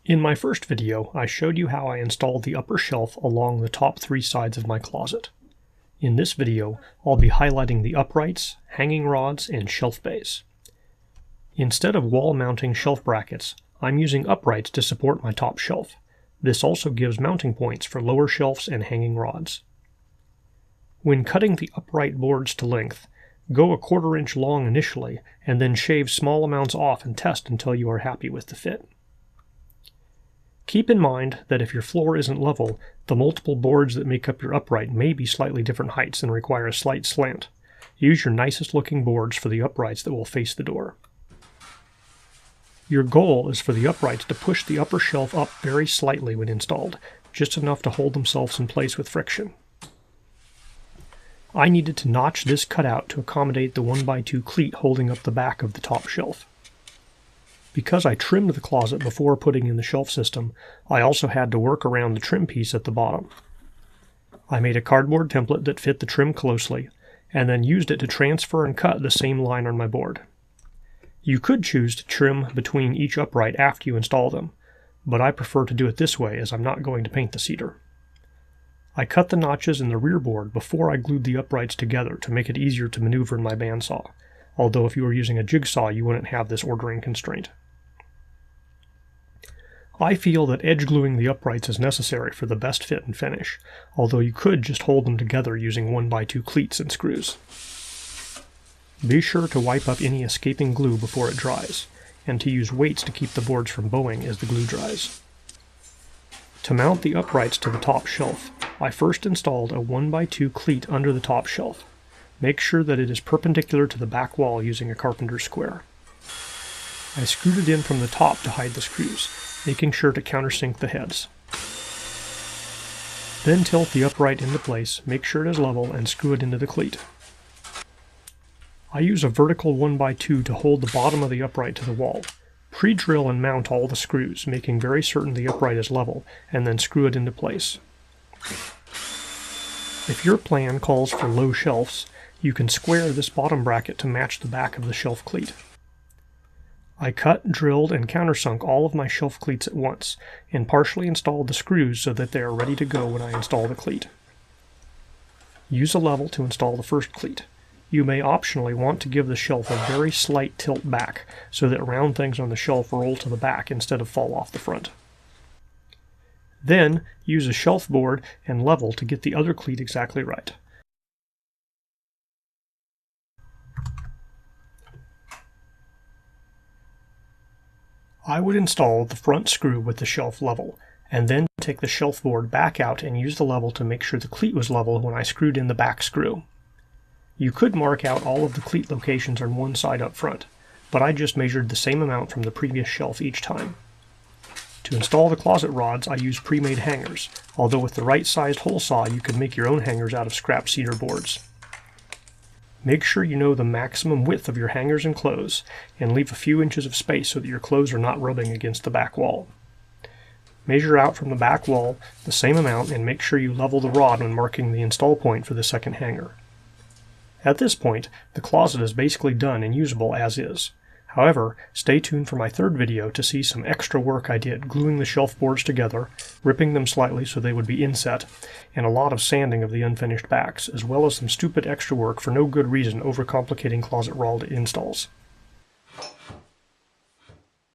In my first video, I showed you how I installed the upper shelf along the top three sides of my closet. In this video, I'll be highlighting the uprights, hanging rods, and shelf bays. Instead of wall mounting shelf brackets, I'm using uprights to support my top shelf. This also gives mounting points for lower shelves and hanging rods. When cutting the upright boards to length, go a 1/4 inch long initially, and then shave small amounts off and test until you are happy with the fit. Keep in mind that if your floor isn't level, the multiple boards that make up your upright may be slightly different heights and require a slight slant. Use your nicest looking boards for the uprights that will face the door. Your goal is for the uprights to push the upper shelf up very slightly when installed, just enough to hold themselves in place with friction. I needed to notch this cutout to accommodate the 1x2 cleat holding up the back of the top shelf. Because I trimmed the closet before putting in the shelf system, I also had to work around the trim piece at the bottom. I made a cardboard template that fit the trim closely, and then used it to transfer and cut the same line on my board. You could choose to trim between each upright after you install them, but I prefer to do it this way as I'm not going to paint the cedar. I cut the notches in the rear board before I glued the uprights together to make it easier to maneuver in my bandsaw, although if you were using a jigsaw you wouldn't have this ordering constraint. I feel that edge gluing the uprights is necessary for the best fit and finish, although you could just hold them together using 1x2 cleats and screws. Be sure to wipe up any escaping glue before it dries, and to use weights to keep the boards from bowing as the glue dries. To mount the uprights to the top shelf, I first installed a 1x2 cleat under the top shelf. Make sure that it is perpendicular to the back wall using a carpenter's square. I screwed it in from the top to hide the screws, making sure to countersink the heads. Then tilt the upright into place, make sure it is level, and screw it into the cleat. I use a vertical 1x2 to hold the bottom of the upright to the wall. Pre-drill and mount all the screws, making very certain the upright is level, and then screw it into place. If your plan calls for low shelves, you can square this bottom bracket to match the back of the shelf cleat. I cut, drilled, and countersunk all of my shelf cleats at once, and partially installed the screws so that they are ready to go when I install the cleat. Use a level to install the first cleat. You may optionally want to give the shelf a very slight tilt back, so that round things on the shelf roll to the back instead of fall off the front. Then, use a shelf board and level to get the other cleat exactly right. I would install the front screw with the shelf level, and then take the shelf board back out and use the level to make sure the cleat was level when I screwed in the back screw. You could mark out all of the cleat locations on one side up front, but I just measured the same amount from the previous shelf each time. To install the closet rods, I use pre-made hangers, although with the right-sized hole saw you could make your own hangers out of scrap cedar boards. Make sure you know the maximum width of your hangers and clothes, and leave a few inches of space so that your clothes are not rubbing against the back wall. Measure out from the back wall the same amount and make sure you level the rod when marking the install point for the second hanger. At this point, the closet is basically done and usable as is. However, stay tuned for my third video to see some extra work I did gluing the shelf boards together, ripping them slightly so they would be inset, and a lot of sanding of the unfinished backs, as well as some stupid extra work for no good reason overcomplicating closet rod installs.